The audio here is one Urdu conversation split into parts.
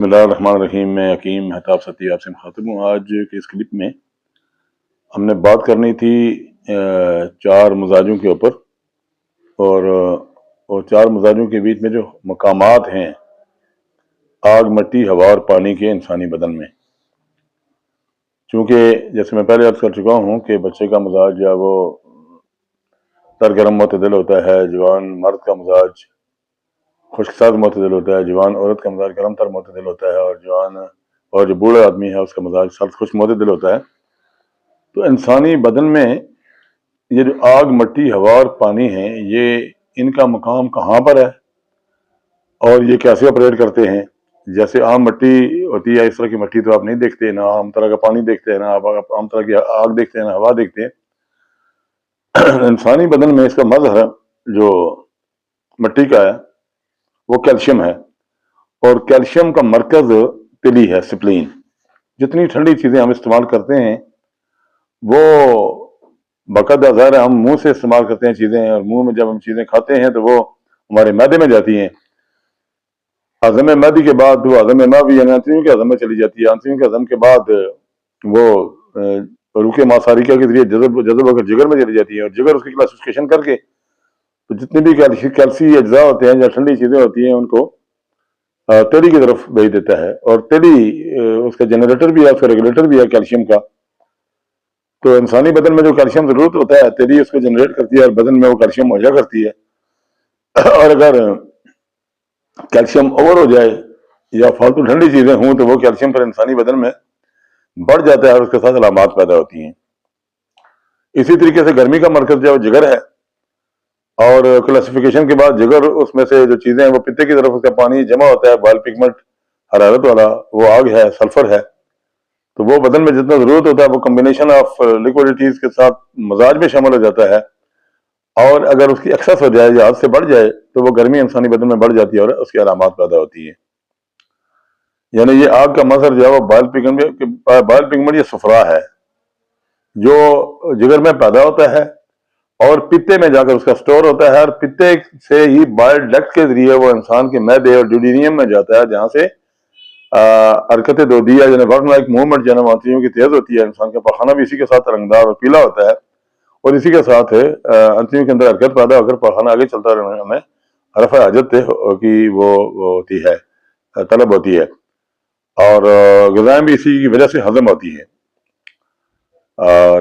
بسم اللہ الرحمن الرحیم۔ میں حکیم مہتاب ستی آپ سے مخاطب ہوں۔ آج کے اس کلپ میں ہم نے بات کرنی تھی چار مزاجوں کے اوپر، اور چار مزاجوں کے بیچ میں جو مقامات ہیں آگ، مٹی، ہوا اور پانی کے انسانی بدن میں۔ چونکہ جیسے میں پہلے عرض کر چکا ہوں کہ بچے کا مزاج جو ہے وہ سرگرم معتدل ہوتا ہے، جوان مرد کا مزاج خشک سرد معتدل ہوتا ہے، جوان عورت کا مزاج گرم تر معتدل ہوتا ہے، اور جو بوڑھا آدمی ہے اس کا مزاج سرد خشک معتدل ہوتا ہے۔ تو انسانی بدن میں یہ جو آگ، مٹی، ہوا اور پانی ہیں، یہ ان کا مقام کہاں پر ہے اور یہ کیسے آپریٹ کرتے ہیں؟ جیسے عام مٹی ہوتی ہے، اس طرح کی مٹی تو آپ نہیں دیکھتے، نہ عام طرح کا پانی دیکھتے ہیں، نہ عام طرح کی آگ دیکھتے ہیں، نہ ہوا دیکھتے ہیں۔ انسانی بدن میں اس کا مظہر جو مٹی کا ہے وہ کیلشیم ہے، اور کیلشیم کا مرکز تلی ہے، سپلین۔ جتنی ٹھنڈی چیزیں ہم استعمال کرتے ہیں وہ باقاعدہ ظاہر ہے ہم منہ سے استعمال کرتے ہیں چیزیں، اور منہ میں جب ہم چیزیں کھاتے ہیں تو وہ ہمارے معدے میں جاتی ہیں۔ ہضم معدی کے بعد وہ ہضم معوی یعنی آنتڑیوں کے ہضم میں چلی جاتی ہے، آنتڑیوں کے ہضم کے بعد وہ روح ماساریکا کے ذریعے جذب ہو کر جگر میں چلی جاتی ہے، اور جگر اس کی کلاسیفیکیشن کر کے تو جتنے بھی کیلسی اجزاء ہوتے ہیں یا ٹھنڈی چیزیں ہوتی ہیں ان کو تلی کی طرف بھیج دیتا ہے، اور تلی اس کا جنریٹر بھی ہے، اس کا ریگولیٹر بھی ہے کیلشیم کا۔ تو انسانی بدن میں جو کیلشیم ضرورت ہوتا ہے تلی اس کو جنریٹ کرتی ہے، اور بدن میں وہ کیلشیم مہیا کرتی ہے۔ اور اگر کیلشیم اوور ہو جائے یا فالتو ٹھنڈی چیزیں ہوں تو وہ کیلشیم پر انسانی بدن میں بڑھ جاتا ہے، اور اس کے ساتھ علامات پیدا ہوتی ہیں۔ اسی طریقے سے گرمی کا مرکز جو جگر ہے، اور کلاسیفیکیشن کے بعد جگر اس میں سے جو چیزیں ہیں وہ پتے کی طرف اس کا پانی جمع ہوتا ہے، بائل پگمنٹ حرارت والا، وہ آگ ہے، سلفر ہے۔ تو وہ بدن میں جتنا ضرورت ہوتا ہے وہ کمبینیشن آف لیکوڈیٹیز کے ساتھ مزاج میں شامل ہو جاتا ہے، اور اگر اس کی ایکسس ہو جائے یا حد سے بڑھ جائے تو وہ گرمی انسانی بدن میں بڑھ جاتی ہے اور اس کی علامات پیدا ہوتی ہیں۔ یعنی یہ آگ کا مظہر جو ہے وہ بائل پگمنٹ یہ صفرا ہے جو جگر میں پیدا ہوتا ہے اور پتے میں جا کر اس کا سٹور ہوتا ہے، اور پتے سے ہی بائل ڈکٹ کے ذریعے وہ انسان کے معدے اور ڈیوڈینیم میں جاتا ہے، جہاں سے حرکت دودیہ یعنی ورم لائک موومنٹ جنم آنتڑیوں کی تیز ہوتی ہے۔ انسان کا پاخانہ بھی اسی کے ساتھ رنگدار اور پیلا ہوتا ہے، اور اسی کے ساتھ آنتڑیوں کے اندر حرکت پیدا ہو کر پاخانہ آگے چلتا رہنے میں رفع حاجت کی وہ ہوتی ہے، طلب ہوتی ہے، اور غذائیں بھی اسی کی وجہ سے ہضم ہوتی ہیں۔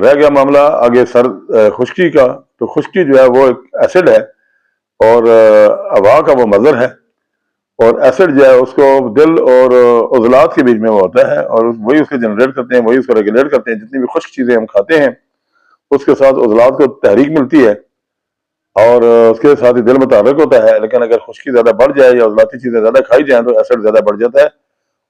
رہ گیا معاملہ آگے خشکی کا، تو خشکی جو ہے وہ ایک ایسڈ ہے، اور ہوا کا وہ مظہر ہے، اور ایسڈ جو ہے اس کو دل اور عضلات کے بیچ میں وہ ہوتا ہے، اور وہی اس کو جنریٹ کرتے ہیں، وہی اس کو ریگولیٹ کرتے ہیں۔ جتنی بھی خشک چیزیں ہم کھاتے ہیں اس کے ساتھ عضلات کو تحریک ملتی ہے، اور اس کے ساتھ ہی دل متحرک ہوتا ہے، لیکن اگر خشکی زیادہ بڑھ جائے یا عضلاتی چیزیں زیادہ کھائی جائیں تو ایسڈ زیادہ بڑھ جاتا ہے،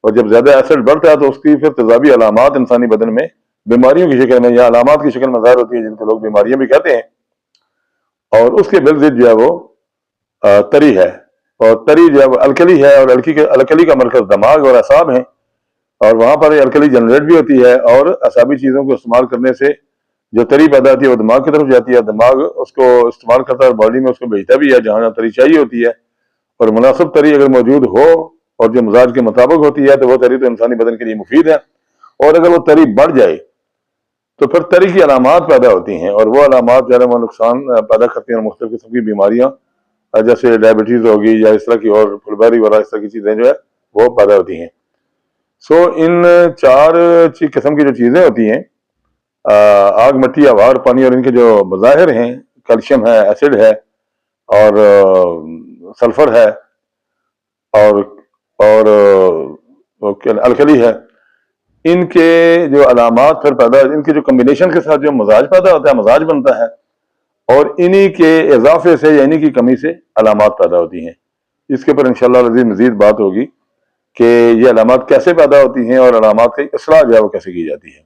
اور جب زیادہ ایسڈ بڑھتا ہے تو اس کی پھر تیزابی علامات انسانی بدن میں بیماریوں کی شکل میں یا علامات کی شکل میں ظاہر ہوتی ہے، جن کو لوگ بیماریاں بھی کہتے ہیں۔ اور اس کے بالضد جو ہے وہ تری ہے، اور تری جو ہے وہ الکلی ہے، اور الکلی کا مرکز دماغ اور اعصاب ہیں، اور وہاں پر الکلی جنریٹ بھی ہوتی ہے، اور اعصابی چیزوں کو استعمال کرنے سے جو تری پیدا ہوتی ہے وہ دماغ کی طرف جاتی ہے، دماغ اس کو استعمال کرتا ہے اور باڈی میں اس کو بھیجتا بھی ہے جہاں تری چاہیے ہوتی ہے، اور مناسب تری اگر موجود ہو اور جو مزاج کے مطابق ہوتی ہے تو وہ تری تو انسانی بدن کے لیے مفید ہے، اور اگر وہ تری بڑھ جائے تو پھر تری کی علامات پیدا ہوتی ہیں، اور وہ علامات جو ہے وہ نقصان پیدا کرتی ہیں، مختلف قسم کی بیماریاں جیسے ڈائبٹیز ہوگی یا اس طرح کی اور فلبیری والا اس طرح کی چیزیں جو ہے وہ پیدا ہوتی ہیں۔ ان چار قسم کی جو چیزیں ہوتی ہیں، آگ، مٹی، ہوا اور پانی، اور ان کے جو مظاہر ہیں کیلشیم ہے، ایسڈ ہے، اور سلفر ہے، اور الکلی ہے، ان کے جو علامات پھر پیدا، ان کے جو کمبینیشن کے ساتھ جو مزاج پیدا ہوتا ہے، مزاج بنتا ہے، اور انہی کے اضافے سے یا انہی کی کمی سے علامات پیدا ہوتی ہیں۔ اس کے اوپر انشاءاللہ مزید بات ہوگی کہ یہ علامات کیسے پیدا ہوتی ہیں اور علامات کی اصلاح جو ہے وہ کیسے کی جاتی ہے۔